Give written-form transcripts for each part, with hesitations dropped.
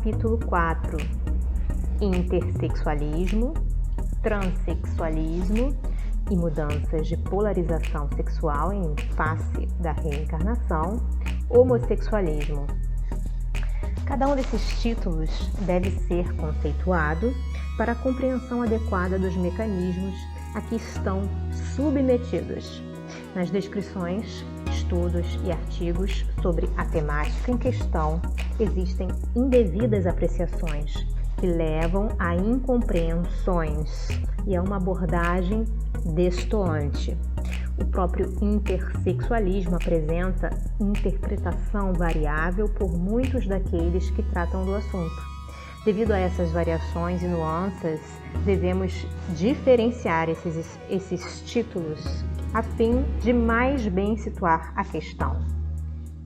Capítulo 4: Intersexualismo, Transsexualismo e mudanças de polarização sexual em face da reencarnação, Homossexualismo. Cada um desses títulos deve ser conceituado para a compreensão adequada dos mecanismos a que estão submetidos. Nas descrições, estudos e artigos sobre a temática em questão, existem indevidas apreciações que levam a incompreensões e a uma abordagem destoante. O próprio intersexualismo apresenta interpretação variável por muitos daqueles que tratam do assunto. Devido a essas variações e nuances, devemos diferenciar esses títulos a fim de mais bem situar a questão.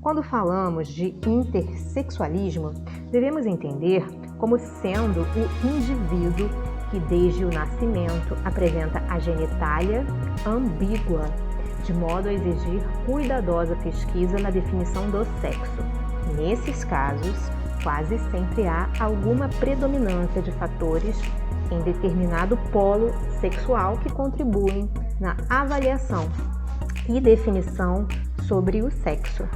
Quando falamos de intersexualismo, devemos entender como sendo o indivíduo que desde o nascimento apresenta a genitália ambígua, de modo a exigir cuidadosa pesquisa na definição do sexo. Nesses casos, quase sempre há alguma predominância de fatores em determinado polo sexual que contribuem na avaliação e definição sobre o sexo.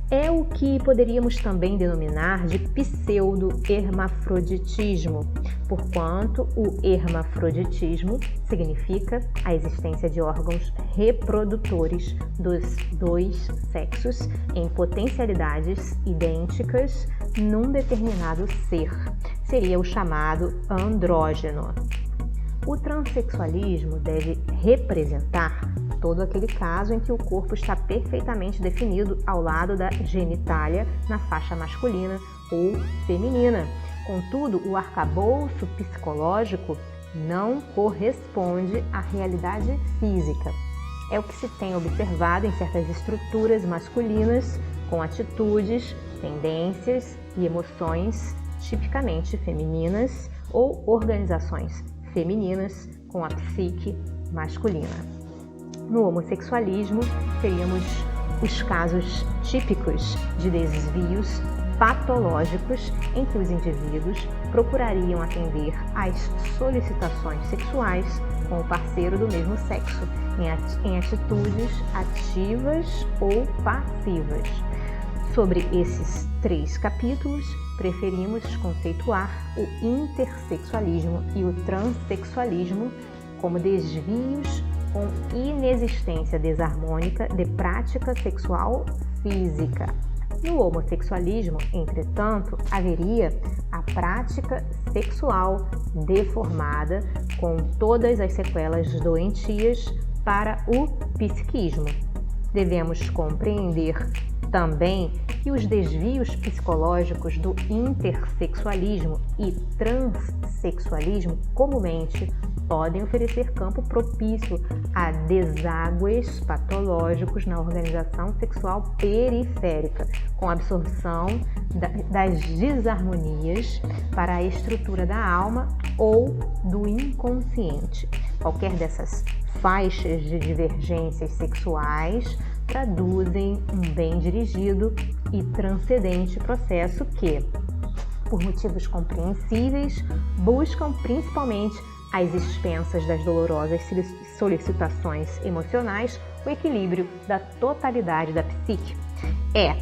É o que poderíamos também denominar de pseudo-hermafroditismo, porquanto o hermafroditismo significa a existência de órgãos reprodutores dos dois sexos em potencialidades idênticas num determinado ser. Seria o chamado andrógeno. O transexualismo deve representar todo aquele caso em que o corpo está perfeitamente definido ao lado da genitália na faixa masculina ou feminina. Contudo, o arcabouço psicológico não corresponde à realidade física. É o que se tem observado em certas estruturas masculinas com atitudes, tendências e emoções tipicamente femininas ou organizações femininas com a psique masculina. No homossexualismo, teríamos os casos típicos de desvios patológicos em que os indivíduos procurariam atender às solicitações sexuais com o parceiro do mesmo sexo, em atitudes ativas ou passivas. Sobre esses 3 capítulos, preferimos conceituar o intersexualismo e o transexualismo como desvios com inexistência desarmônica de prática sexual física. No homossexualismo, entretanto, haveria a prática sexual deformada com todas as sequelas doentias para o psiquismo. Devemos compreender também que os desvios psicológicos do intersexualismo e transexualismo comumente podem oferecer campo propício a deságues patológicos na organização sexual periférica, com absorção das desarmonias para a estrutura da alma ou do inconsciente. Qualquer dessas faixas de divergências sexuais traduzem um bem dirigido e transcendente processo que, por motivos compreensíveis, buscam principalmente às expensas das dolorosas solicitações emocionais, o equilíbrio da totalidade da psique. É,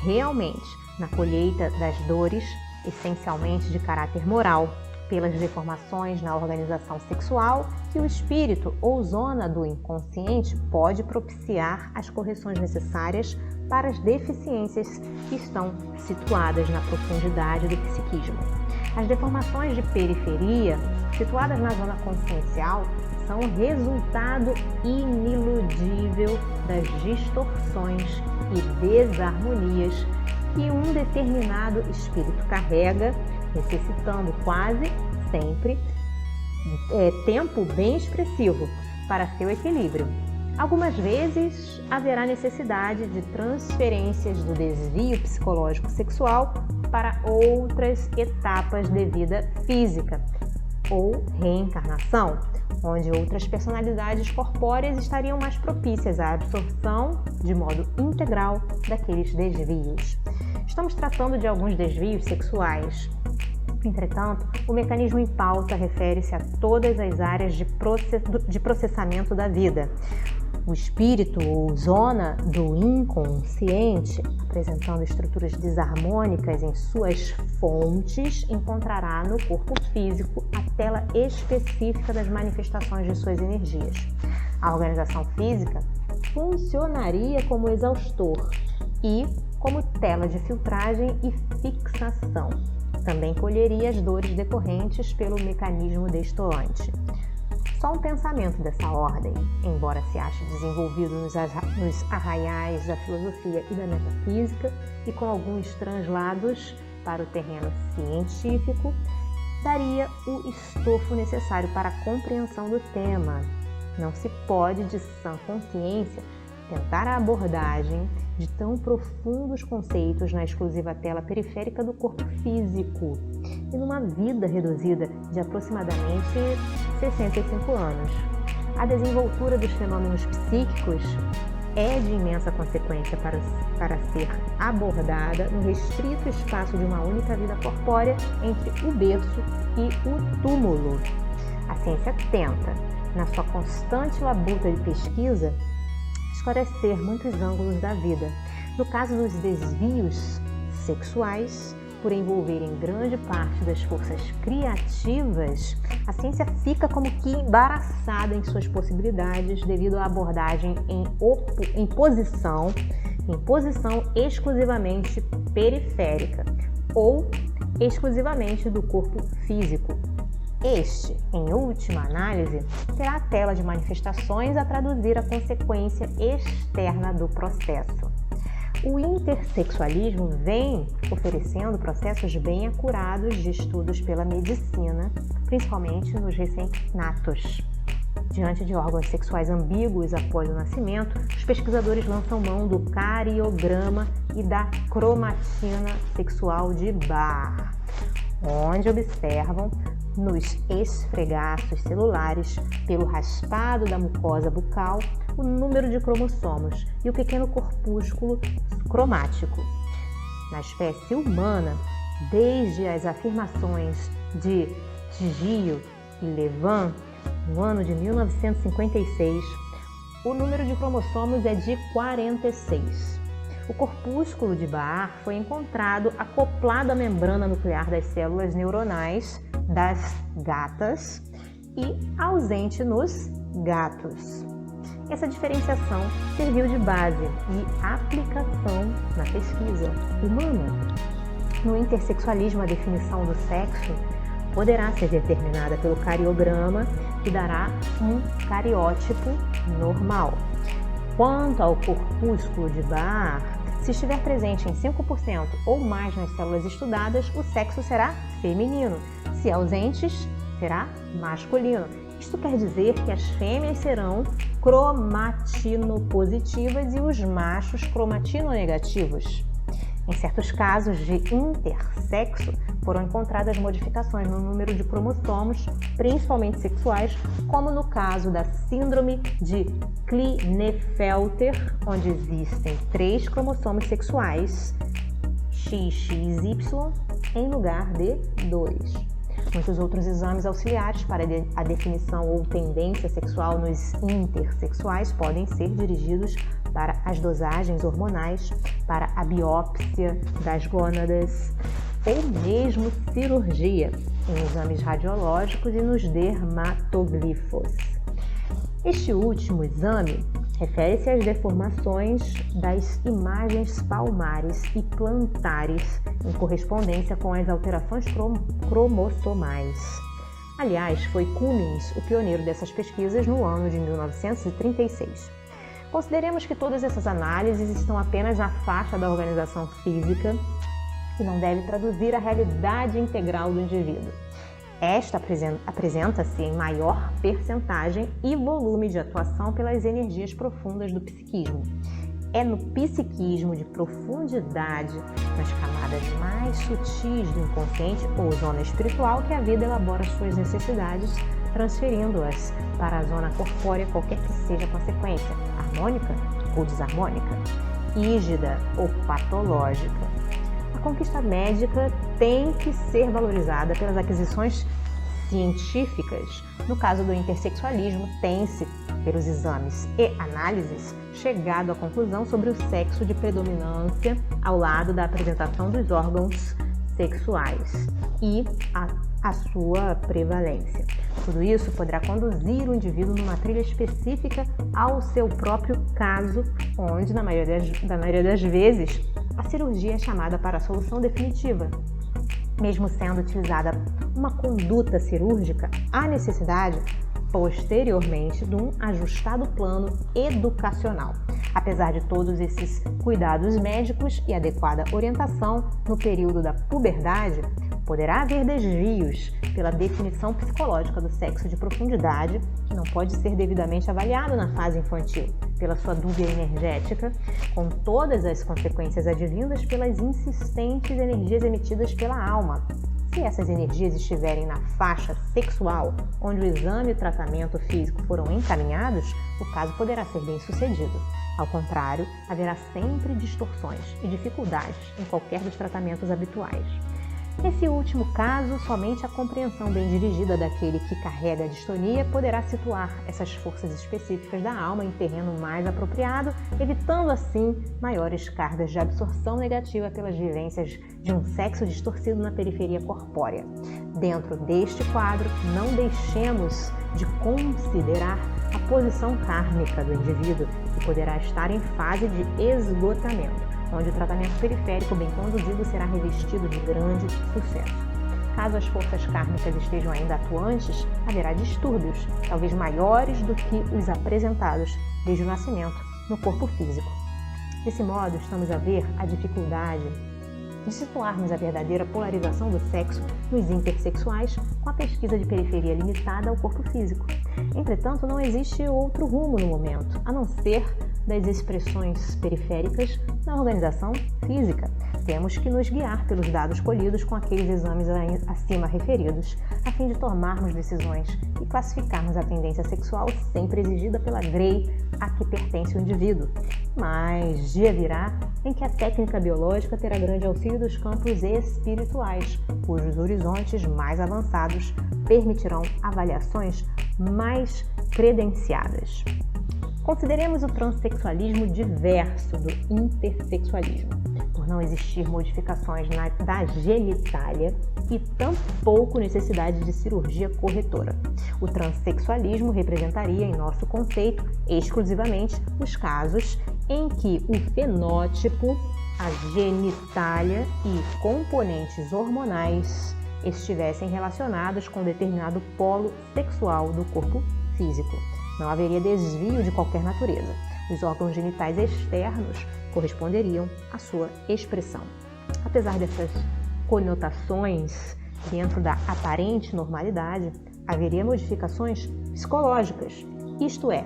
realmente, na colheita das dores, essencialmente de caráter moral, pelas deformações na organização sexual, que o espírito ou zona do inconsciente pode propiciar as correções necessárias para as deficiências que estão situadas na profundidade do psiquismo. As deformações de periferia, situadas na zona consciencial, são resultado iniludível das distorções e desarmonias que um determinado espírito carrega, necessitando quase sempre tempo bem expressivo para seu equilíbrio. Algumas vezes haverá necessidade de transferências do desvio psicológico sexual para outras etapas de vida física ou reencarnação, onde outras personalidades corpóreas estariam mais propícias à absorção de modo integral daqueles desvios. Estamos tratando de alguns desvios sexuais. Entretanto, o mecanismo em pauta refere-se a todas as áreas de processamento da vida. O espírito ou zona do inconsciente, apresentando estruturas desarmônicas em suas fontes, encontrará no corpo físico a tela específica das manifestações de suas energias. A organização física funcionaria como exaustor e como tela de filtragem e fixação. Também colheria as dores decorrentes pelo mecanismo destoante. Só um pensamento dessa ordem, embora se ache desenvolvido nos arraiais da filosofia e da metafísica e com alguns translados para o terreno científico, daria o estofo necessário para a compreensão do tema. Não se pode, de sã consciência, tentar a abordagem de tão profundos conceitos na exclusiva tela periférica do corpo físico e numa vida reduzida de aproximadamente 65 anos. A desenvoltura dos fenômenos psíquicos é de imensa consequência para ser abordada no restrito espaço de uma única vida corpórea entre o berço e o túmulo. A ciência tenta, na sua constante labuta de pesquisa, esclarecer muitos ângulos da vida. No caso dos desvios sexuais, por envolverem grande parte das forças criativas, a ciência fica como que embaraçada em suas possibilidades devido à abordagem em posição exclusivamente periférica ou exclusivamente do corpo físico. Este, em última análise, terá a tela de manifestações a traduzir a consequência externa do processo. O intersexualismo vem oferecendo processos bem acurados de estudos pela medicina, principalmente nos recém-natos. Diante de órgãos sexuais ambíguos após o nascimento, os pesquisadores lançam mão do cariograma e da cromatina sexual de Barr, onde observam nos esfregaços celulares, pelo raspado da mucosa bucal, o número de cromossomos e o pequeno corpúsculo cromático. Na espécie humana, desde as afirmações de Gio e Levin, no ano de 1956, o número de cromossomos é de 46. O corpúsculo de Barr foi encontrado acoplado à membrana nuclear das células neuronais das gatas e ausente nos gatos. Essa diferenciação serviu de base e aplicação na pesquisa humana. No intersexualismo, a definição do sexo poderá ser determinada pelo cariograma, que dará um cariótipo normal. Quanto ao corpúsculo de Barr, se estiver presente em 5% ou mais nas células estudadas, o sexo será feminino. Se ausentes, será masculino. Isto quer dizer que as fêmeas serão cromatinopositivas e os machos cromatinonegativos. Em certos casos de intersexo, foram encontradas modificações no número de cromossomos, principalmente sexuais, como no caso da síndrome de Klinefelter, onde existem 3 cromossomos sexuais, XXY, em lugar de 2. Muitos outros exames auxiliares para a definição ou tendência sexual nos intersexuais podem ser dirigidos para as dosagens hormonais, para a biópsia das gônadas ou mesmo cirurgia em exames radiológicos e nos dermatoglifos. Este último exame refere-se às deformações das imagens palmares e plantares em correspondência com as alterações cromossomais. Aliás, foi Cummings o pioneiro dessas pesquisas no ano de 1936. Consideremos que todas essas análises estão apenas na faixa da organização física e não deve traduzir a realidade integral do indivíduo. Esta apresenta-se em maior percentagem e volume de atuação pelas energias profundas do psiquismo. É no psiquismo de profundidade, nas camadas mais sutis do inconsciente ou zona espiritual, que a vida elabora suas necessidades, transferindo-as para a zona corpórea, qualquer que seja a consequência, harmônica ou desarmônica, rígida ou patológica. A conquista médica tem que ser valorizada pelas aquisições científicas. No caso do intersexualismo, tem-se, pelos exames e análises, chegado à conclusão sobre o sexo de predominância ao lado da apresentação dos órgãos sexuais e a sua prevalência. Tudo isso poderá conduzir o indivíduo numa trilha específica ao seu próprio caso, onde, na maioria das vezes, a cirurgia é chamada para a solução definitiva. Mesmo sendo utilizada uma conduta cirúrgica, há necessidade, posteriormente, de um ajustado plano educacional. Apesar de todos esses cuidados médicos e adequada orientação no período da puberdade, poderá haver desvios pela definição psicológica do sexo de profundidade, que não pode ser devidamente avaliado na fase infantil, pela sua dúvida energética, com todas as consequências advindas pelas insistentes energias emitidas pela alma. Se essas energias estiverem na faixa sexual, onde o exame e o tratamento físico foram encaminhados, o caso poderá ser bem sucedido. Ao contrário, haverá sempre distorções e dificuldades em qualquer dos tratamentos habituais. Nesse último caso, somente a compreensão bem dirigida daquele que carrega a distonia poderá situar essas forças específicas da alma em terreno mais apropriado, evitando assim maiores cargas de absorção negativa pelas vivências de um sexo distorcido na periferia corpórea. Dentro deste quadro, não deixemos de considerar a posição kármica do indivíduo, que poderá estar em fase de esgotamento, onde o tratamento periférico bem conduzido será revestido de grande sucesso. Caso as forças kármicas estejam ainda atuantes, haverá distúrbios, talvez maiores do que os apresentados desde o nascimento no corpo físico. Desse modo, estamos a ver a dificuldade de situarmos a verdadeira polarização do sexo nos intersexuais com a pesquisa de periferia limitada ao corpo físico. Entretanto, não existe outro rumo no momento, a não ser das expressões periféricas na organização física. Temos que nos guiar pelos dados colhidos com aqueles exames acima referidos, a fim de tomarmos decisões e classificarmos a tendência sexual sempre exigida pela grey a que pertence o indivíduo. Mas dia virá em que a técnica biológica terá grande auxílio dos campos espirituais, cujos horizontes mais avançados permitirão avaliações mais credenciadas. Consideremos o transexualismo diverso do intersexualismo, por não existir modificações da genitália e tampouco necessidade de cirurgia corretora. O transexualismo representaria, em nosso conceito, exclusivamente os casos em que o fenótipo, a genitália e componentes hormonais estivessem relacionados com determinado polo sexual do corpo físico. Não haveria desvio de qualquer natureza. Os órgãos genitais externos corresponderiam à sua expressão. Apesar dessas conotações dentro da aparente normalidade, haveria modificações psicológicas, isto é,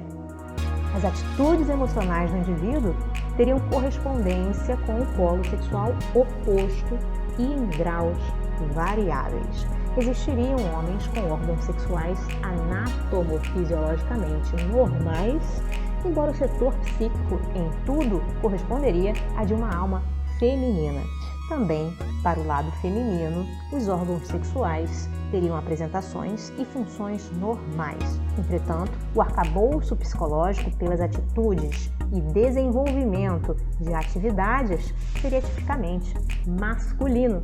as atitudes emocionais do indivíduo teriam correspondência com o polo sexual oposto e em graus variáveis. Existiriam homens com órgãos sexuais anatomofisiologicamente normais, embora o setor psíquico em tudo corresponderia a de uma alma feminina. Também, para o lado feminino, os órgãos sexuais teriam apresentações e funções normais. Entretanto, o arcabouço psicológico pelas atitudes e desenvolvimento de atividades seria tipicamente masculino.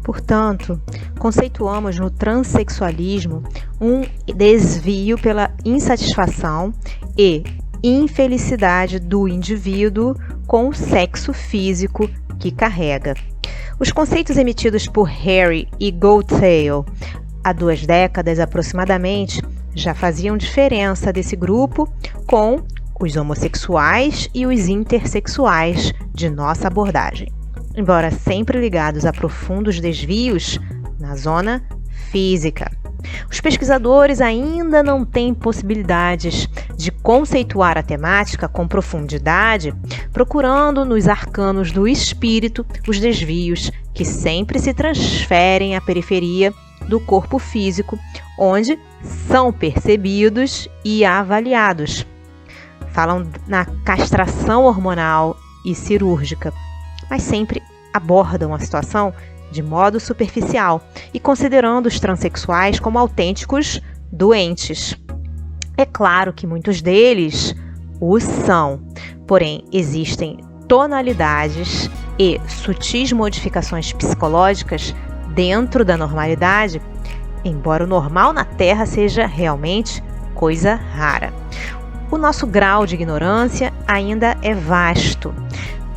Portanto, conceituamos no transexualismo um desvio pela insatisfação e infelicidade do indivíduo com o sexo físico que carrega. Os conceitos emitidos por Harry e Goldtail há 2 décadas aproximadamente já faziam diferença desse grupo com os homossexuais e os intersexuais de nossa abordagem, embora sempre ligados a profundos desvios na zona física. Os pesquisadores ainda não têm possibilidades de conceituar a temática com profundidade, procurando nos arcanos do espírito os desvios que sempre se transferem à periferia do corpo físico, onde são percebidos e avaliados. Falam na castração hormonal e cirúrgica, mas sempre abordam a situação de modo superficial e considerando os transexuais como autênticos doentes. É claro que muitos deles o são, porém existem tonalidades e sutis modificações psicológicas dentro da normalidade, embora o normal na Terra seja realmente coisa rara. O nosso grau de ignorância ainda é vasto.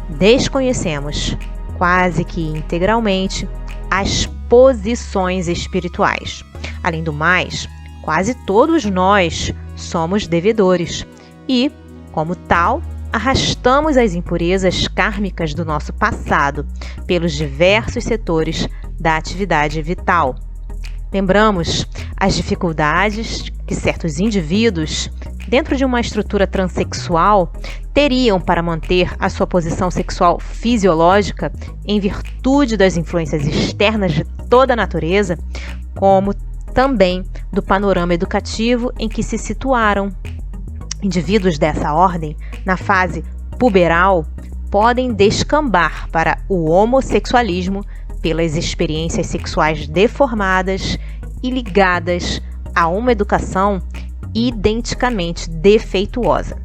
Desconhecemos quase que integralmente as posições espirituais. Além do mais, quase todos nós somos devedores e, como tal, arrastamos as impurezas kármicas do nosso passado pelos diversos setores da atividade vital. Lembramos as dificuldades que certos indivíduos, dentro de uma estrutura transexual, teriam para manter a sua posição sexual fisiológica em virtude das influências externas de toda a natureza, como também do panorama educativo em que se situaram. Indivíduos dessa ordem, na fase puberal, podem descambar para o homossexualismo pelas experiências sexuais deformadas e ligadas a uma educação identicamente defeituosa.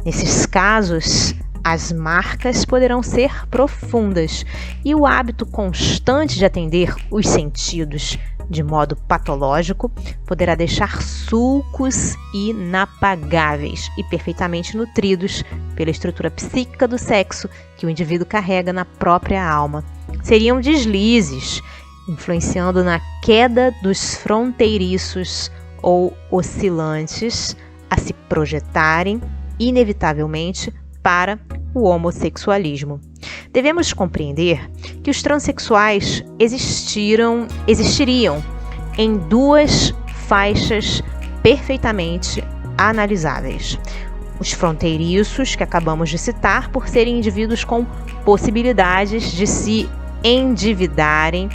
Nesses casos, as marcas poderão ser profundas e o hábito constante de atender os sentidos de modo patológico poderá deixar sulcos inapagáveis e perfeitamente nutridos pela estrutura psíquica do sexo que o indivíduo carrega na própria alma. Seriam deslizes, influenciando na queda dos fronteiriços ou oscilantes a se projetarem inevitavelmente para o homossexualismo. Devemos compreender que os transexuais existiriam em duas faixas perfeitamente analisáveis. Os fronteiriços, que acabamos de citar, por serem indivíduos com possibilidades de se endividarem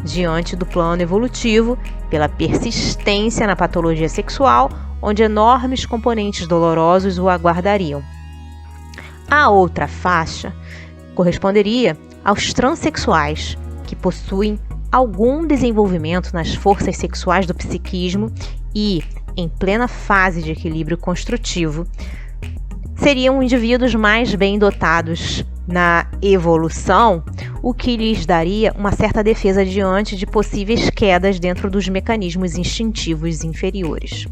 diante do plano evolutivo pela persistência na patologia sexual, onde enormes componentes dolorosos o aguardariam. A outra faixa corresponderia aos transexuais, que possuem algum desenvolvimento nas forças sexuais do psiquismo e, em plena fase de equilíbrio construtivo, seriam indivíduos mais bem dotados na evolução, o que lhes daria uma certa defesa diante de possíveis quedas dentro dos mecanismos instintivos inferiores.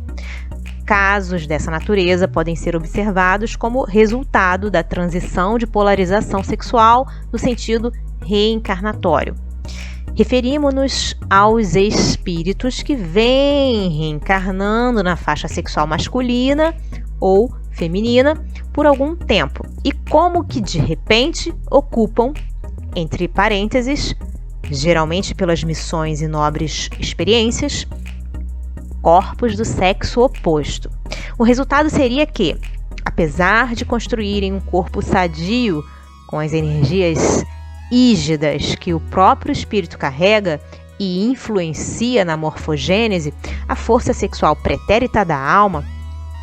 Casos dessa natureza podem ser observados como resultado da transição de polarização sexual no sentido reencarnatório. Referimos-nos aos espíritos que vêm reencarnando na faixa sexual masculina ou feminina por algum tempo e como que de repente ocupam, entre parênteses, geralmente pelas missões e nobres experiências, corpos do sexo oposto. O resultado seria que, apesar de construírem um corpo sadio com as energias ígidas que o próprio espírito carrega e influencia na morfogênese, a força sexual pretérita da alma,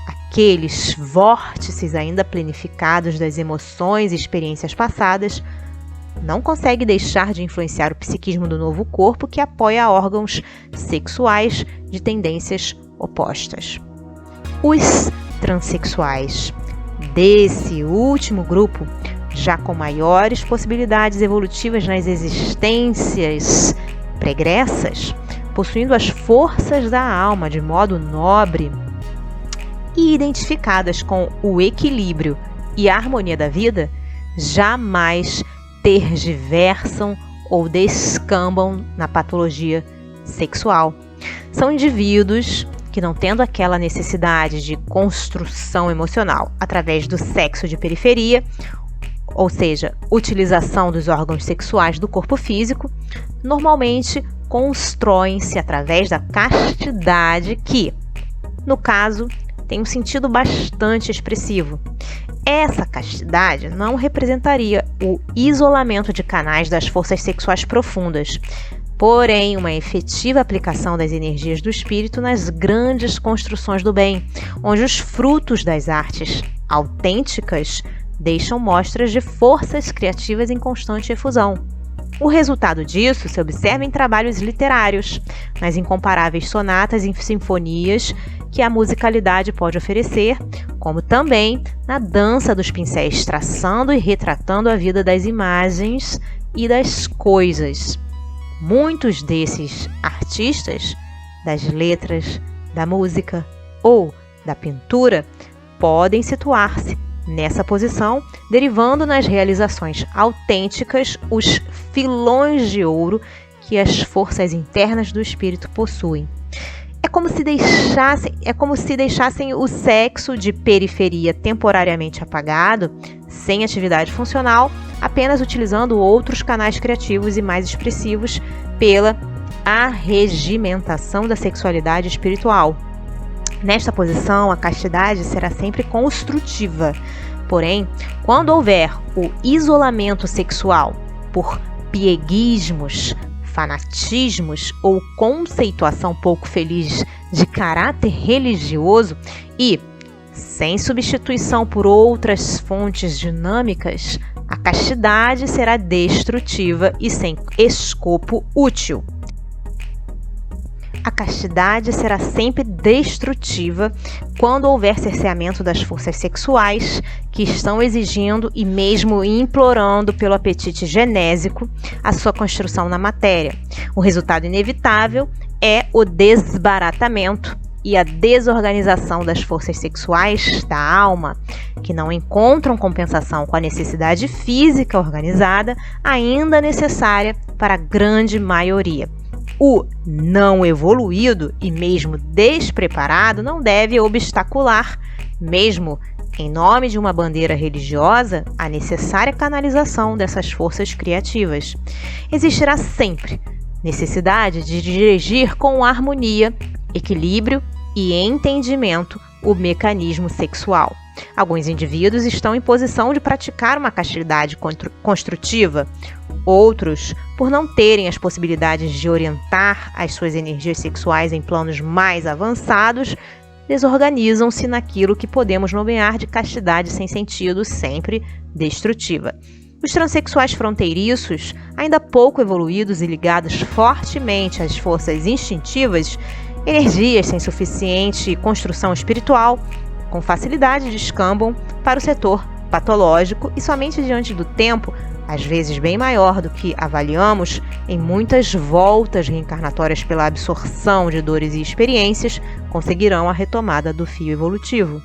aqueles vórtices ainda planificados das emoções e experiências passadas, não consegue deixar de influenciar o psiquismo do novo corpo que apoia órgãos sexuais de tendências opostas. Os transexuais desse último grupo, já com maiores possibilidades evolutivas nas existências pregressas, possuindo as forças da alma de modo nobre e identificadas com o equilíbrio e a harmonia da vida, jamais tergiversam ou descambam na patologia sexual. São indivíduos que, não tendo aquela necessidade de construção emocional através do sexo de periferia, ou seja, utilização dos órgãos sexuais do corpo físico, normalmente constroem-se através da castidade que, no caso, tem um sentido bastante expressivo. Essa castidade não representaria o isolamento de canais das forças sexuais profundas, porém uma efetiva aplicação das energias do espírito nas grandes construções do bem, onde os frutos das artes autênticas deixam mostras de forças criativas em constante efusão. O resultado disso se observa em trabalhos literários, nas incomparáveis sonatas e sinfonias que a musicalidade pode oferecer, como também na dança dos pincéis, traçando e retratando a vida das imagens e das coisas. Muitos desses artistas, das letras, da música ou da pintura, podem situar-se nessa posição, derivando nas realizações autênticas os filões de ouro que as forças internas do espírito possuem. É como se deixassem o sexo de periferia temporariamente apagado, sem atividade funcional, apenas utilizando outros canais criativos e mais expressivos pela arregimentação da sexualidade espiritual. Nesta posição, a castidade será sempre construtiva. Porém, quando houver o isolamento sexual por pieguismos, fanatismos ou conceituação pouco feliz de caráter religioso e sem substituição por outras fontes dinâmicas, a castidade será destrutiva e sem escopo útil. A castidade será sempre destrutiva quando houver cerceamento das forças sexuais que estão exigindo e mesmo implorando pelo apetite genésico a sua construção na matéria. O resultado inevitável é o desbaratamento e a desorganização das forças sexuais da alma, que não encontram compensação com a necessidade física organizada ainda necessária para a grande maioria. O não evoluído e mesmo despreparado não deve obstacular, mesmo em nome de uma bandeira religiosa, a necessária canalização dessas forças criativas. Existirá sempre necessidade de dirigir com harmonia, equilíbrio e entendimento o mecanismo sexual. Alguns indivíduos estão em posição de praticar uma castidade construtiva. Outros, por não terem as possibilidades de orientar as suas energias sexuais em planos mais avançados, desorganizam-se naquilo que podemos nomear de castidade sem sentido, sempre destrutiva. Os transexuais fronteiriços, ainda pouco evoluídos e ligados fortemente às forças instintivas, energias sem suficiente construção espiritual, com facilidade descambam para o setor patológico e somente diante do tempo, às vezes bem maior do que avaliamos, em muitas voltas reencarnatórias pela absorção de dores e experiências, conseguirão a retomada do fio evolutivo.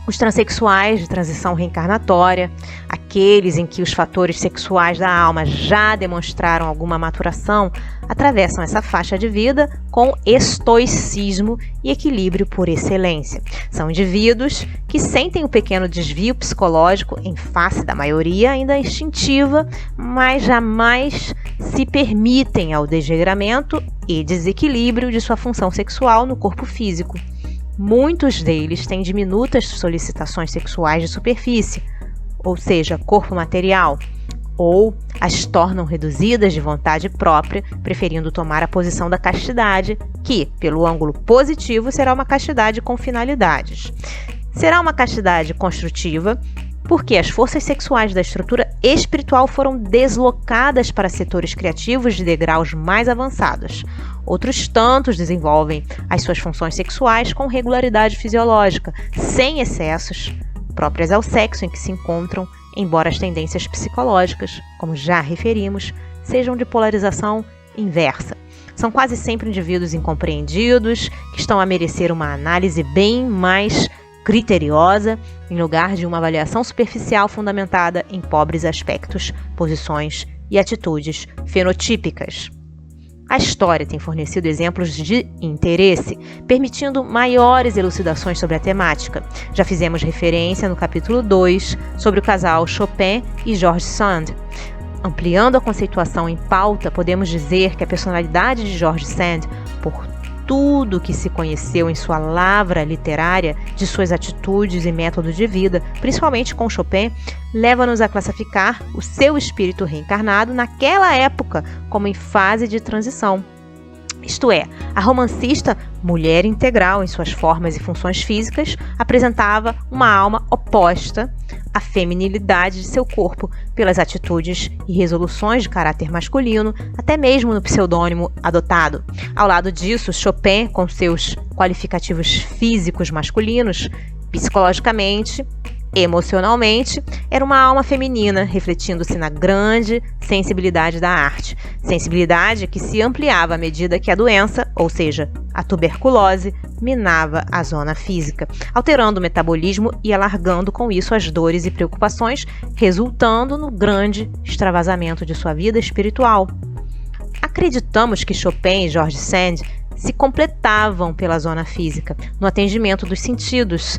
Os transexuais de transição reencarnatória, aqueles em que os fatores sexuais da alma já demonstraram alguma maturação, atravessam essa faixa de vida com estoicismo e equilíbrio por excelência. São indivíduos que sentem um pequeno desvio psicológico em face da maioria ainda instintiva, mas jamais se permitem ao desregramento e desequilíbrio de sua função sexual no corpo físico. Muitos deles têm diminutas solicitações sexuais de superfície, ou seja, corpo material, ou as tornam reduzidas de vontade própria, preferindo tomar a posição da castidade, que, pelo ângulo positivo, será uma castidade com finalidades. Será uma castidade construtiva, porque as forças sexuais da estrutura espiritual foram deslocadas para setores criativos de degraus mais avançados. Outros tantos desenvolvem as suas funções sexuais com regularidade fisiológica, sem excessos, próprias ao sexo em que se encontram, embora as tendências psicológicas, como já referimos, sejam de polarização inversa. São quase sempre indivíduos incompreendidos, que estão a merecer uma análise bem mais criteriosa, em lugar de uma avaliação superficial fundamentada em pobres aspectos, posições e atitudes fenotípicas. A história tem fornecido exemplos de interesse, permitindo maiores elucidações sobre a temática. Já fizemos referência no capítulo 2 sobre o casal Chopin e George Sand. Ampliando a conceituação em pauta, podemos dizer que a personalidade de George Sand, por tudo que se conheceu em sua lavra literária, de suas atitudes e método de vida, principalmente com Chopin, leva-nos a classificar o seu espírito reencarnado naquela época como em fase de transição. Isto é, a romancista, mulher integral em suas formas e funções físicas, apresentava uma alma oposta à feminilidade de seu corpo pelas atitudes e resoluções de caráter masculino, até mesmo no pseudônimo adotado. Ao lado disso, Chopin, com seus qualificativos físicos masculinos, psicologicamente, emocionalmente, era uma alma feminina, refletindo-se na grande sensibilidade da arte. Sensibilidade que se ampliava à medida que a doença, ou seja, a tuberculose, minava a zona física, alterando o metabolismo e alargando com isso as dores e preocupações, resultando no grande extravasamento de sua vida espiritual. Acreditamos que Chopin e George Sand se completavam pela zona física, no atendimento dos sentidos,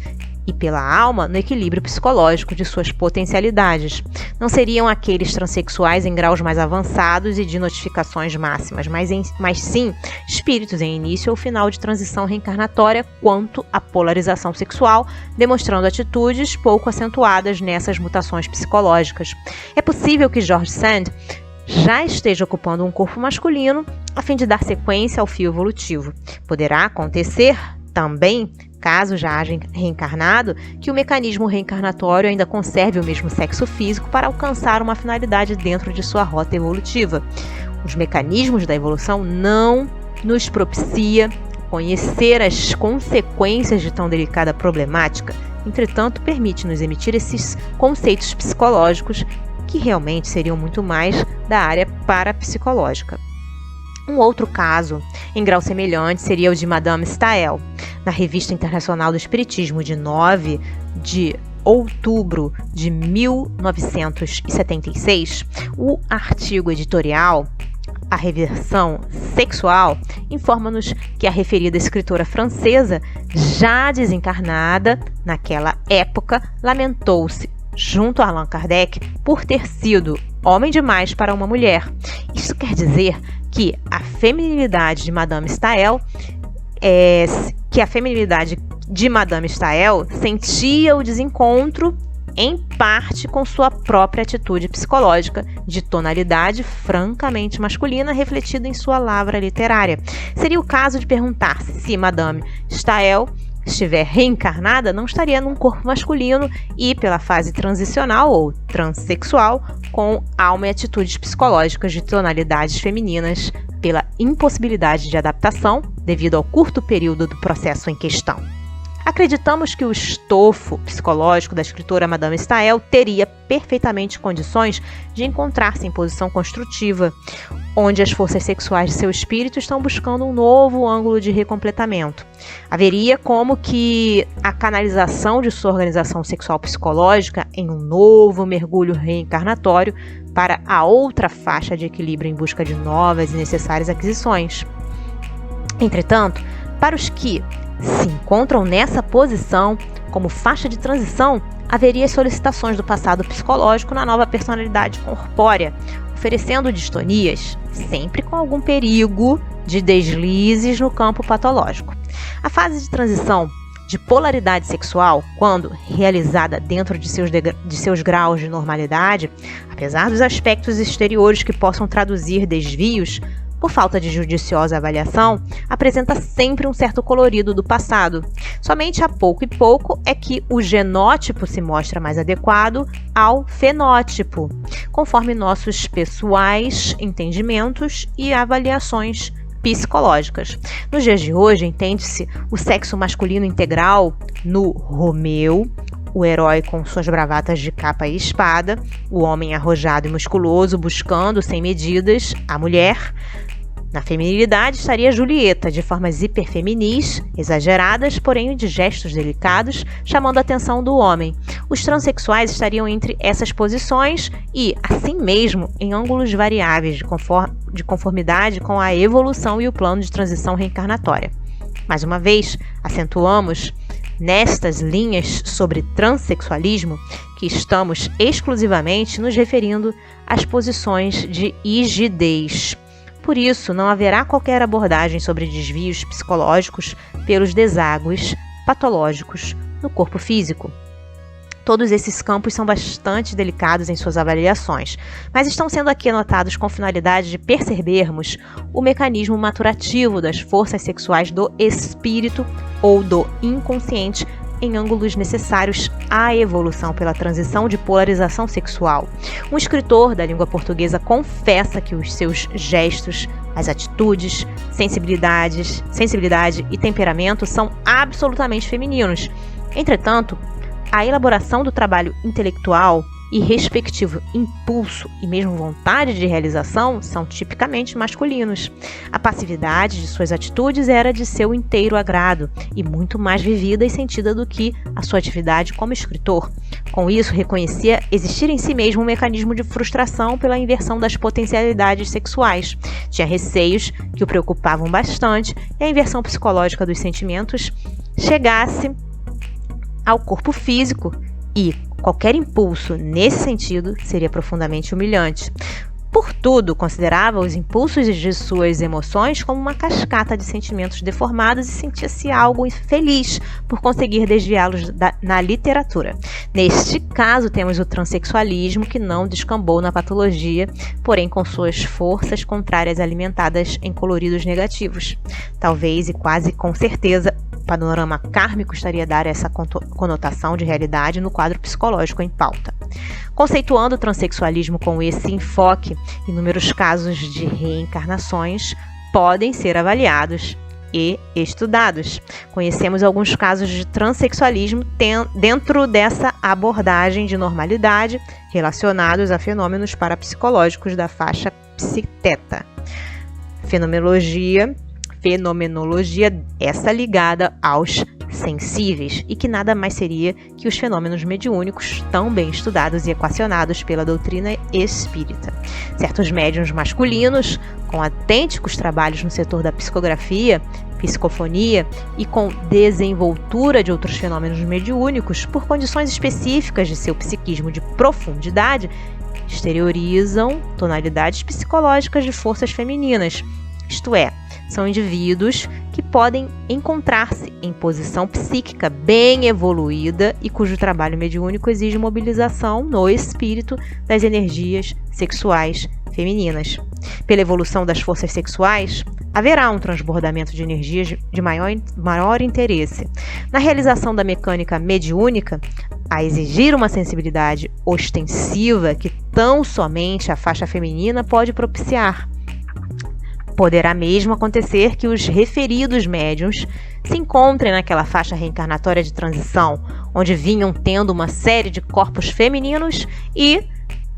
e pela alma no equilíbrio psicológico de suas potencialidades. Não seriam aqueles transexuais em graus mais avançados e de notificações máximas, mas sim espíritos em início ou final de transição reencarnatória quanto à polarização sexual, demonstrando atitudes pouco acentuadas nessas mutações psicológicas. É possível que George Sand já esteja ocupando um corpo masculino a fim de dar sequência ao fio evolutivo. Poderá acontecer também, caso já haja reencarnado, que o mecanismo reencarnatório ainda conserve o mesmo sexo físico para alcançar uma finalidade dentro de sua rota evolutiva. Os mecanismos da evolução não nos propicia conhecer as consequências de tão delicada problemática, entretanto, permite-nos emitir esses conceitos psicológicos que realmente seriam muito mais da área parapsicológica. Um outro caso, em grau semelhante, seria o de Madame Staël. Na Revista Internacional do Espiritismo, de 9 de outubro de 1976, o artigo editorial A Reversão Sexual informa-nos que a referida escritora francesa, já desencarnada naquela época, lamentou-se, junto a Allan Kardec, por ter sido homem demais para uma mulher. Isso quer dizer que a feminilidade de Madame Staël sentia o desencontro em parte com sua própria atitude psicológica de tonalidade francamente masculina refletida em sua lavra literária. Seria o caso de perguntar-se se Madame Staël estiver reencarnada, não estaria num corpo masculino e pela fase transicional ou transexual, com alma e atitudes psicológicas de tonalidades femininas, pela impossibilidade de adaptação devido ao curto período do processo em questão. Acreditamos que o estofo psicológico da escritora Madame Staël teria perfeitamente condições de encontrar-se em posição construtiva, onde as forças sexuais de seu espírito estão buscando um novo ângulo de recompletamento. Haveria como que a canalização de sua organização sexual psicológica em um novo mergulho reencarnatório para a outra faixa de equilíbrio em busca de novas e necessárias aquisições. Entretanto, para os que se encontram nessa posição, como faixa de transição, haveria solicitações do passado psicológico na nova personalidade corpórea, oferecendo distonias, sempre com algum perigo de deslizes no campo patológico. A fase de transição de polaridade sexual, quando realizada dentro de seus graus de normalidade, apesar dos aspectos exteriores que possam traduzir desvios, por falta de judiciosa avaliação, apresenta sempre um certo colorido do passado. Somente a pouco e pouco é que o genótipo se mostra mais adequado ao fenótipo, conforme nossos pessoais entendimentos e avaliações psicológicas. Nos dias de hoje, entende-se o sexo masculino integral no Romeu, o herói com suas bravatas de capa e espada, o homem arrojado e musculoso buscando, sem medidas, a mulher. Na feminilidade estaria Julieta, de formas hiperfeminis, exageradas, porém de gestos delicados, chamando a atenção do homem. Os transexuais estariam entre essas posições e, assim mesmo, em ângulos variáveis de conformidade com a evolução e o plano de transição reencarnatória. Mais uma vez, acentuamos nestas linhas sobre transexualismo que estamos exclusivamente nos referindo às posições de rigidez. Por isso, não haverá qualquer abordagem sobre desvios psicológicos pelos deságues patológicos no corpo físico. Todos esses campos são bastante delicados em suas avaliações, mas estão sendo aqui anotados com finalidade de percebermos o mecanismo maturativo das forças sexuais do espírito ou do inconsciente em ângulos necessários à evolução pela transição de polarização sexual. Um escritor da língua portuguesa confessa que os seus gestos, as atitudes, sensibilidade e temperamento são absolutamente femininos. Entretanto, a elaboração do trabalho intelectual e respectivo impulso e mesmo vontade de realização são tipicamente masculinos. A passividade de suas atitudes era de seu inteiro agrado e muito mais vivida e sentida do que a sua atividade como escritor. Com isso, reconhecia existir em si mesmo um mecanismo de frustração pela inversão das potencialidades sexuais. Tinha receios que o preocupavam bastante e a inversão psicológica dos sentimentos chegasse ao corpo físico e qualquer impulso nesse sentido seria profundamente humilhante. Por tudo, considerava os impulsos de suas emoções como uma cascata de sentimentos deformados e sentia-se algo infeliz por conseguir desviá-los na literatura. Neste caso, temos o transexualismo, que não descambou na patologia, porém com suas forças contrárias alimentadas em coloridos negativos. Talvez e quase com certeza, o panorama kármico estaria a dar essa conotação de realidade no quadro psicológico em pauta. Conceituando o transexualismo com esse enfoque, inúmeros casos de reencarnações podem ser avaliados e estudados. Conhecemos alguns casos de transexualismo dentro dessa abordagem de normalidade relacionados a fenômenos parapsicológicos da faixa psi-teta. Fenomenologia essa ligada aos sensíveis e que nada mais seria que os fenômenos mediúnicos tão bem estudados e equacionados pela doutrina espírita. Certos médiuns masculinos, com autênticos trabalhos no setor da psicografia, psicofonia e com desenvoltura de outros fenômenos mediúnicos, por condições específicas de seu psiquismo de profundidade, exteriorizam tonalidades psicológicas de forças femininas, isto é, são indivíduos que podem encontrar-se em posição psíquica bem evoluída e cujo trabalho mediúnico exige mobilização no espírito das energias sexuais femininas. Pela evolução das forças sexuais, haverá um transbordamento de energias de maior interesse. Na realização da mecânica mediúnica, a exigir uma sensibilidade ostensiva que tão somente a faixa feminina pode propiciar. Poderá mesmo acontecer que os referidos médiuns se encontrem naquela faixa reencarnatória de transição, onde vinham tendo uma série de corpos femininos e,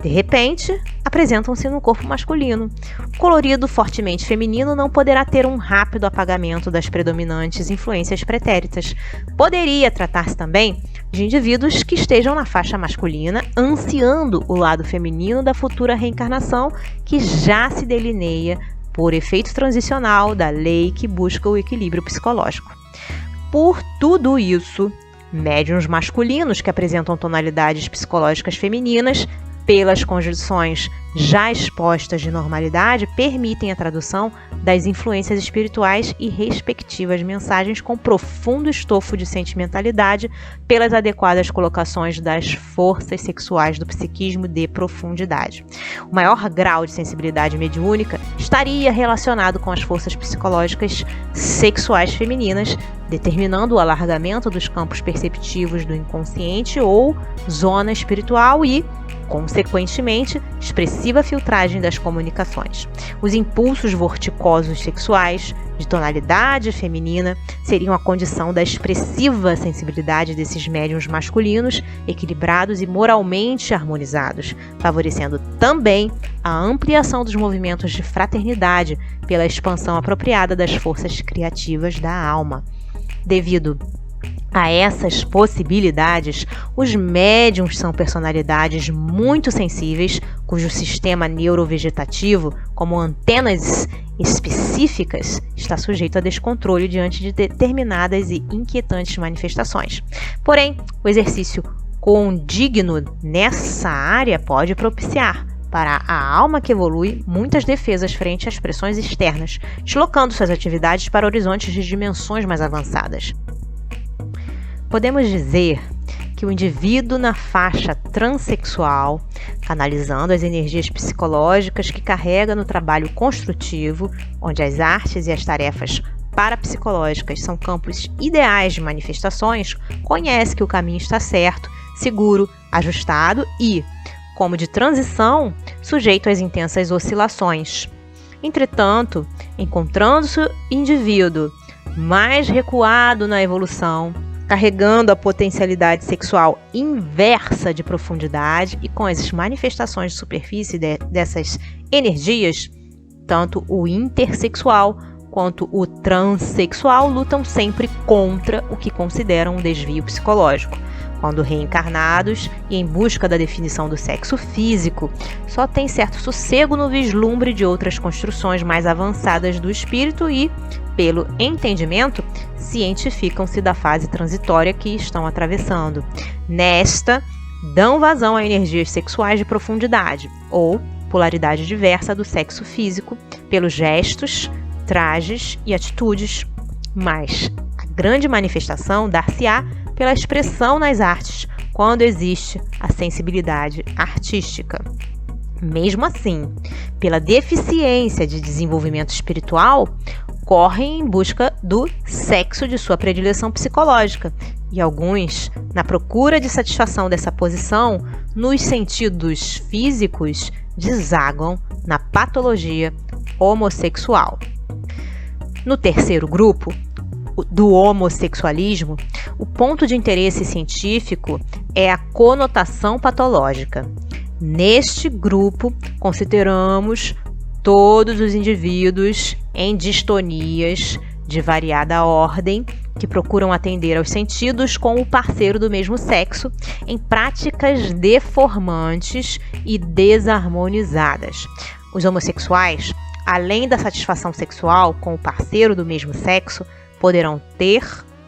de repente, apresentam-se no corpo masculino. O colorido fortemente feminino não poderá ter um rápido apagamento das predominantes influências pretéritas. Poderia tratar-se também de indivíduos que estejam na faixa masculina, ansiando o lado feminino da futura reencarnação que já se delineia por efeito transicional da lei que busca o equilíbrio psicológico. Por tudo isso, médiuns masculinos que apresentam tonalidades psicológicas femininas, pelas condições já expostas de normalidade, permitem a tradução das influências espirituais e respectivas mensagens com profundo estofo de sentimentalidade pelas adequadas colocações das forças sexuais do psiquismo de profundidade. O maior grau de sensibilidade mediúnica estaria relacionado com as forças psicológicas sexuais femininas, determinando o alargamento dos campos perceptivos do inconsciente ou zona espiritual e, consequentemente, expressiva filtragem das comunicações. Os impulsos vorticosos sexuais, de tonalidade feminina, seriam a condição da expressiva sensibilidade desses médiuns masculinos, equilibrados e moralmente harmonizados, favorecendo também a ampliação dos movimentos de fraternidade pela expansão apropriada das forças criativas da alma. Devido a essas possibilidades, os médiuns são personalidades muito sensíveis, cujo sistema neurovegetativo, como antenas específicas, está sujeito a descontrole diante de determinadas e inquietantes manifestações. Porém, o exercício condigno nessa área pode propiciar para a alma que evolui muitas defesas frente às pressões externas, deslocando suas atividades para horizontes de dimensões mais avançadas. Podemos dizer que o indivíduo na faixa transexual, canalizando as energias psicológicas que carrega no trabalho construtivo, onde as artes e as tarefas parapsicológicas são campos ideais de manifestações, conhece que o caminho está certo, seguro, ajustado e, como de transição, sujeito às intensas oscilações. Entretanto, encontrando-se o indivíduo mais recuado na evolução, carregando a potencialidade sexual inversa de profundidade e com as manifestações de superfície dessas energias, tanto o intersexual quanto o transexual lutam sempre contra o que consideram um desvio psicológico. Quando reencarnados e em busca da definição do sexo físico, só tem certo sossego no vislumbre de outras construções mais avançadas do espírito e, pelo entendimento, cientificam-se da fase transitória que estão atravessando. Nesta, dão vazão a energias sexuais de profundidade, ou polaridade diversa do sexo físico, pelos gestos, trajes e atitudes, mas a grande manifestação dar-se-á pela expressão nas artes, quando existe a sensibilidade artística. Mesmo assim, pela deficiência de desenvolvimento espiritual, correm em busca do sexo de sua predileção psicológica, e alguns, na procura de satisfação dessa posição, nos sentidos físicos, desagam na patologia homossexual. No terceiro grupo, do homossexualismo, o ponto de interesse científico é a conotação patológica. Neste grupo, consideramos todos os indivíduos em distonias de variada ordem que procuram atender aos sentidos com o parceiro do mesmo sexo em práticas deformantes e desarmonizadas. Os homossexuais, além da satisfação sexual com o parceiro do mesmo sexo, poderão ter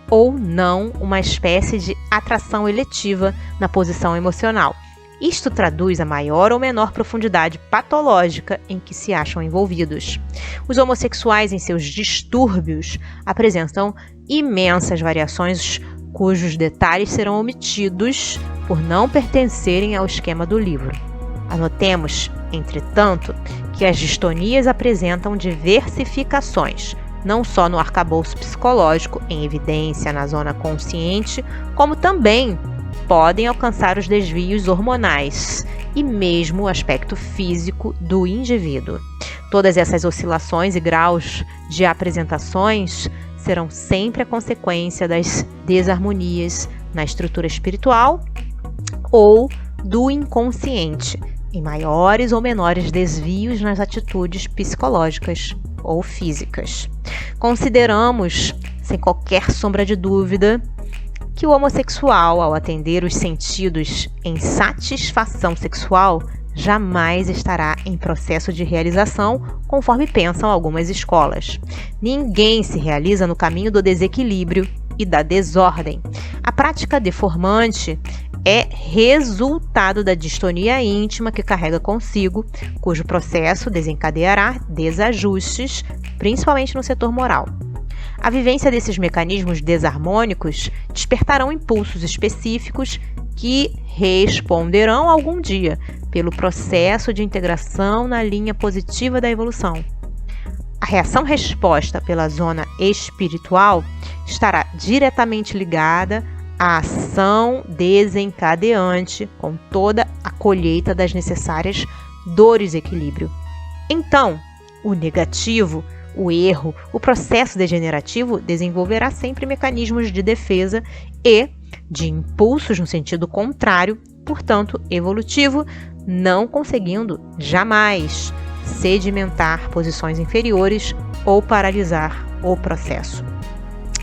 ou não uma espécie de atração eletiva na posição emocional. Isto traduz a maior ou menor profundidade patológica em que se acham envolvidos. Os homossexuais, em seus distúrbios, apresentam imensas variações cujos detalhes serão omitidos por não pertencerem ao esquema do livro. Anotemos, entretanto, que as distonias apresentam diversificações, não só no arcabouço psicológico em evidência na zona consciente, como também podem alcançar os desvios hormonais e mesmo o aspecto físico do indivíduo. Todas essas oscilações e graus de apresentações serão sempre a consequência das desarmonias na estrutura espiritual ou do inconsciente, em maiores ou menores desvios nas atitudes psicológicas ou físicas. Consideramos, sem qualquer sombra de dúvida, que o homossexual, ao atender os sentidos em satisfação sexual, jamais estará em processo de realização, conforme pensam algumas escolas. Ninguém se realiza no caminho do desequilíbrio e da desordem. A prática deformante é resultado da distonia íntima que carrega consigo, cujo processo desencadeará desajustes, principalmente no setor moral. A vivência desses mecanismos desarmônicos despertarão impulsos específicos que responderão algum dia pelo processo de integração na linha positiva da evolução. A reação-resposta pela zona espiritual estará diretamente ligada à ação desencadeante com toda a colheita das necessárias dores e equilíbrio. Então, o negativo, o erro, o processo degenerativo desenvolverá sempre mecanismos de defesa e de impulsos no sentido contrário, portanto, evolutivo, não conseguindo jamais sedimentar posições inferiores ou paralisar o processo.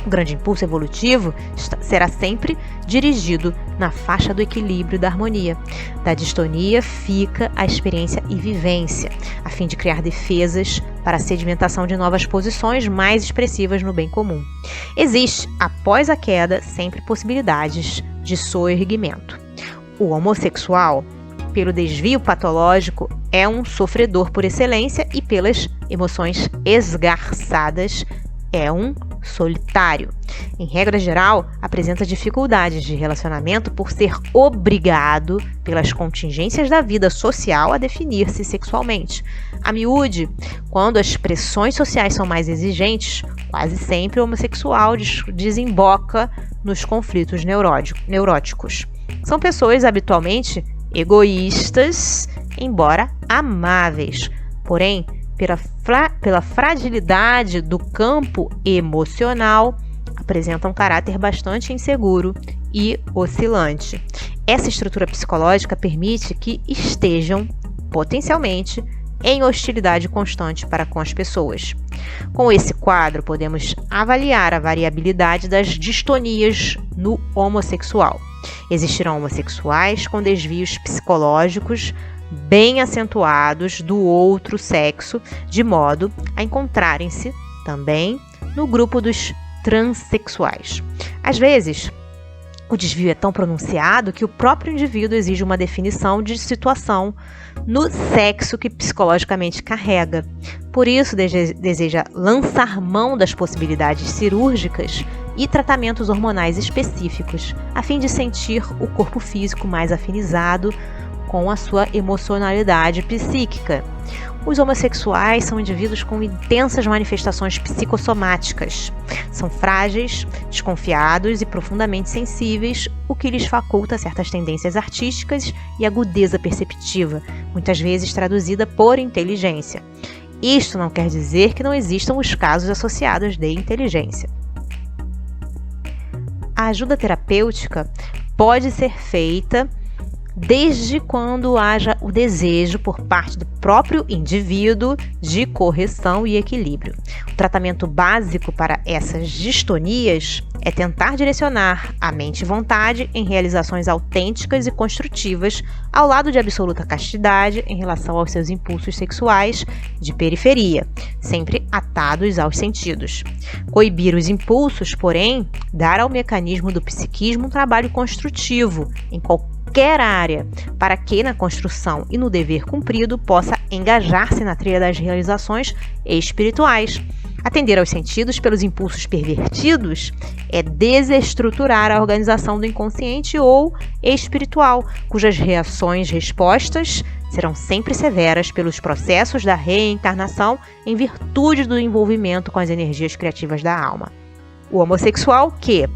O grande impulso evolutivo será sempre dirigido na faixa do equilíbrio e da harmonia. Da distonia fica a experiência e vivência, a fim de criar defesas para a sedimentação de novas posições mais expressivas no bem comum. Existe, após a queda, sempre possibilidades de soerguimento. O homossexual, pelo desvio patológico, é um sofredor por excelência e pelas emoções esgarçadas, é um solitário. Em regra geral, apresenta dificuldades de relacionamento por ser obrigado pelas contingências da vida social a definir-se sexualmente. A miúde, quando as pressões sociais são mais exigentes, quase sempre o homossexual desemboca nos conflitos neuróticos. São pessoas habitualmente egoístas, embora amáveis, porém, pela fragilidade do campo emocional, apresentam um caráter bastante inseguro e oscilante. Essa estrutura psicológica permite que estejam, potencialmente, em hostilidade constante para com as pessoas. Com esse quadro, podemos avaliar a variabilidade das distonias no homossexual. Existirão homossexuais com desvios psicológicos bem acentuados do outro sexo, de modo a encontrarem-se também no grupo dos transexuais. Às vezes, o desvio é tão pronunciado que o próprio indivíduo exige uma definição de situação no sexo que psicologicamente carrega. Por isso, deseja lançar mão das possibilidades cirúrgicas e tratamentos hormonais específicos, a fim de sentir o corpo físico mais afinizado com a sua emocionalidade psíquica. Os homossexuais são indivíduos com intensas manifestações psicossomáticas. São frágeis, desconfiados e profundamente sensíveis, o que lhes faculta certas tendências artísticas e agudeza perceptiva, muitas vezes traduzida por inteligência. Isto não quer dizer que não existam os casos associados de inteligência. A ajuda terapêutica pode ser feita desde quando haja o desejo por parte do próprio indivíduo de correção e equilíbrio. O tratamento básico para essas distonias é tentar direcionar a mente e vontade em realizações autênticas e construtivas, ao lado de absoluta castidade em relação aos seus impulsos sexuais de periferia, sempre atados aos sentidos. Coibir os impulsos, porém, dar ao mecanismo do psiquismo um trabalho construtivo em qualquer área, para que na construção e no dever cumprido possa engajar-se na trilha das realizações espirituais. Atender aos sentidos pelos impulsos pervertidos é desestruturar a organização do inconsciente ou espiritual, cujas respostas serão sempre severas pelos processos da reencarnação em virtude do envolvimento com as energias criativas da alma. O homossexual que,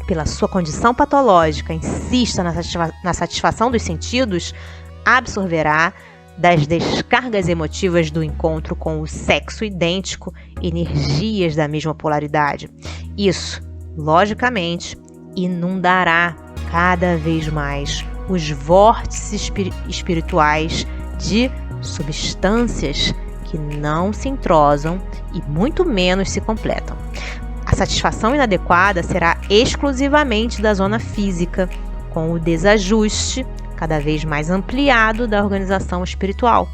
pela sua condição patológica, insista na satisfação dos sentidos, absorverá das descargas emotivas do encontro com o sexo idêntico energias da mesma polaridade. Isso, logicamente, inundará cada vez mais os vórtices espirituais de substâncias que não se entrosam e muito menos se completam. A satisfação inadequada será exclusivamente da zona física, com o desajuste cada vez mais ampliado da organização espiritual.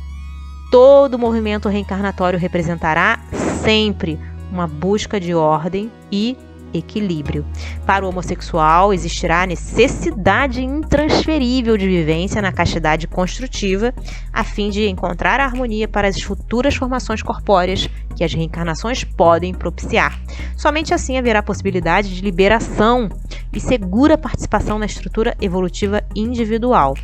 Todo movimento reencarnatório representará sempre uma busca de ordem e equilíbrio. Para o homossexual, existirá a necessidade intransferível de vivência na castidade construtiva, a fim de encontrar a harmonia para as futuras formações corpóreas que as reencarnações podem propiciar. Somente assim haverá possibilidade de liberação e segura participação na estrutura evolutiva individual.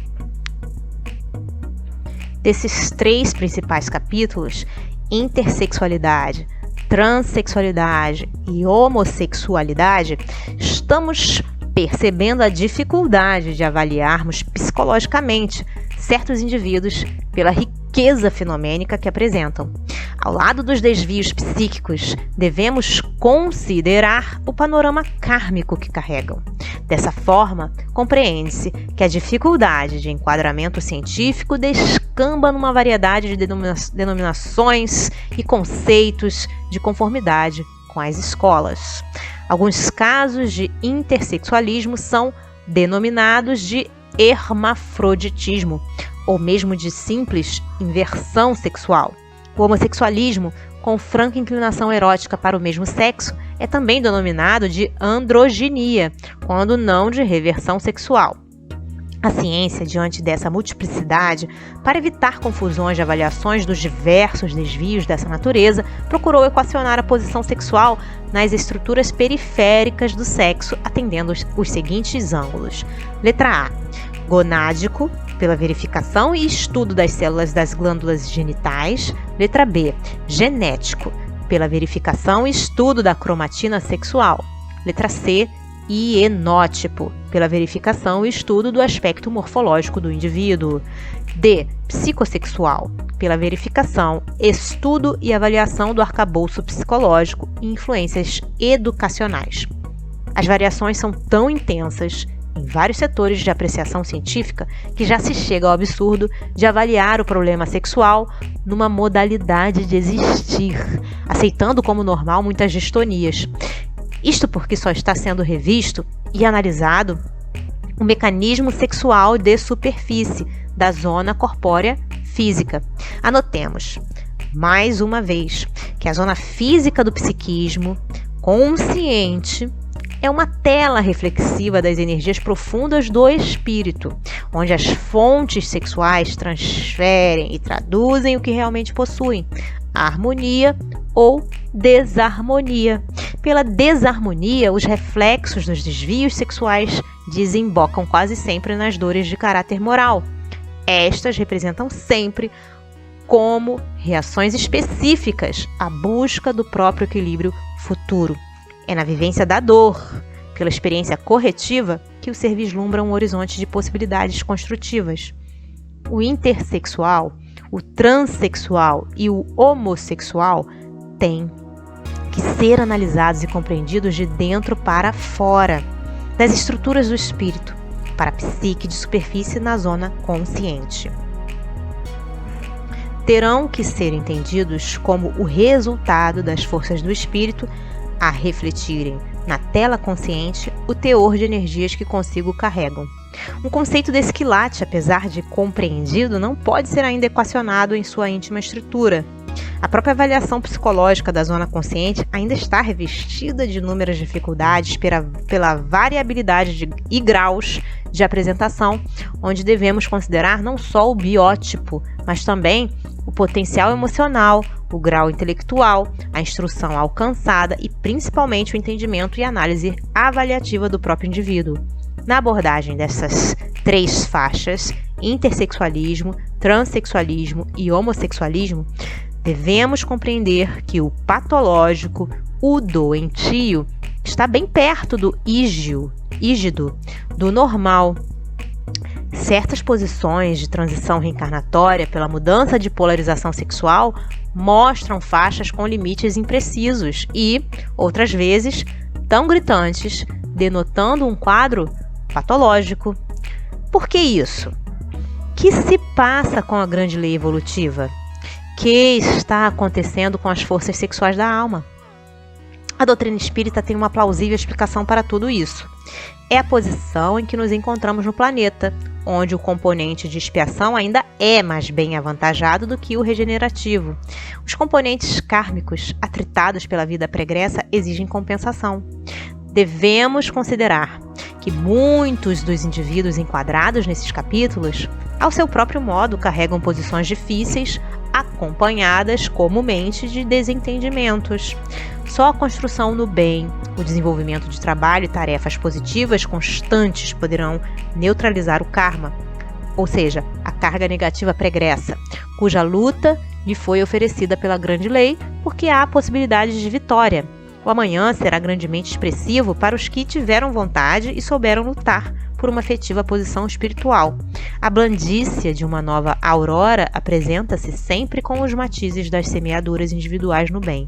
Desses 3 principais capítulos, intersexualidade, transexualidade e homossexualidade, estamos percebendo a dificuldade de avaliarmos psicologicamente certos indivíduos pela riqueza fenomênica que apresentam. Ao lado dos desvios psíquicos, devemos considerar o panorama kármico que carregam. Dessa forma, compreende-se que a dificuldade de enquadramento científico descamba numa variedade de denominações e conceitos de conformidade com as escolas. Alguns casos de intersexualismo são denominados de hermafroditismo, ou mesmo de simples inversão sexual. O homossexualismo, com franca inclinação erótica para o mesmo sexo, é também denominado de androginia, quando não de reversão sexual. A ciência, diante dessa multiplicidade, para evitar confusões de avaliações dos diversos desvios dessa natureza, procurou equacionar a posição sexual nas estruturas periféricas do sexo, atendendo os seguintes ângulos. Letra A. Gonádico, pela verificação e estudo das células das glândulas genitais. Letra B. Genético, pela verificação e estudo da cromatina sexual. Letra C. Hienótipo, pela verificação e estudo do aspecto morfológico do indivíduo. D. Psicossexual, pela verificação, estudo e avaliação do arcabouço psicológico e influências educacionais. As variações são tão intensas em vários setores de apreciação científica que já se chega ao absurdo de avaliar o problema sexual numa modalidade de existir, aceitando como normal muitas distonias. Isto porque só está sendo revisto e analisado o mecanismo sexual de superfície da zona corpórea física. Anotemos, mais uma vez, que a zona física do psiquismo consciente é uma tela reflexiva das energias profundas do espírito, onde as fontes sexuais transferem e traduzem o que realmente possuem, a harmonia ou desarmonia. Pela desarmonia, os reflexos dos desvios sexuais desembocam quase sempre nas dores de caráter moral. Estas representam sempre como reações específicas à busca do próprio equilíbrio futuro. É na vivência da dor, pela experiência corretiva, que o ser vislumbra um horizonte de possibilidades construtivas. O intersexual, o transexual e o homossexual têm que ser analisados e compreendidos de dentro para fora, das estruturas do espírito, para a psique de superfície na zona consciente. Terão que ser entendidos como o resultado das forças do espírito a refletirem na tela consciente o teor de energias que consigo carregam. Um conceito desse quilate, apesar de compreendido, não pode ser ainda equacionado em sua íntima estrutura. A própria avaliação psicológica da zona consciente ainda está revestida de inúmeras dificuldades pela variabilidade e graus de apresentação, onde devemos considerar não só o biótipo, mas também o potencial emocional, o grau intelectual, a instrução alcançada e principalmente o entendimento e análise avaliativa do próprio indivíduo. Na abordagem dessas três faixas, intersexualismo, transexualismo e homossexualismo, devemos compreender que o patológico, o doentio, está bem perto do ígido, do normal. Certas posições de transição reencarnatória pela mudança de polarização sexual mostram faixas com limites imprecisos e, outras vezes, tão gritantes, denotando um quadro patológico. Por que isso? Que se passa com a grande lei evolutiva? Que está acontecendo com as forças sexuais da alma? A doutrina espírita tem uma plausível explicação para tudo isso. É a posição em que nos encontramos no planeta, onde o componente de expiação ainda é mais bem avantajado do que o regenerativo. Os componentes kármicos atritados pela vida pregressa exigem compensação. Devemos considerar que muitos dos indivíduos enquadrados nesses capítulos, ao seu próprio modo, carregam posições difíceis, acompanhadas comumente de desentendimentos. Só a construção no bem, o desenvolvimento de trabalho e tarefas positivas constantes poderão neutralizar o karma, ou seja, a carga negativa pregressa, cuja luta lhe foi oferecida pela grande lei, porque há possibilidade de vitória. O amanhã será grandemente expressivo para os que tiveram vontade e souberam lutar por uma efetiva posição espiritual. A blandícia de uma nova aurora apresenta-se sempre com os matizes das semeaduras individuais no bem.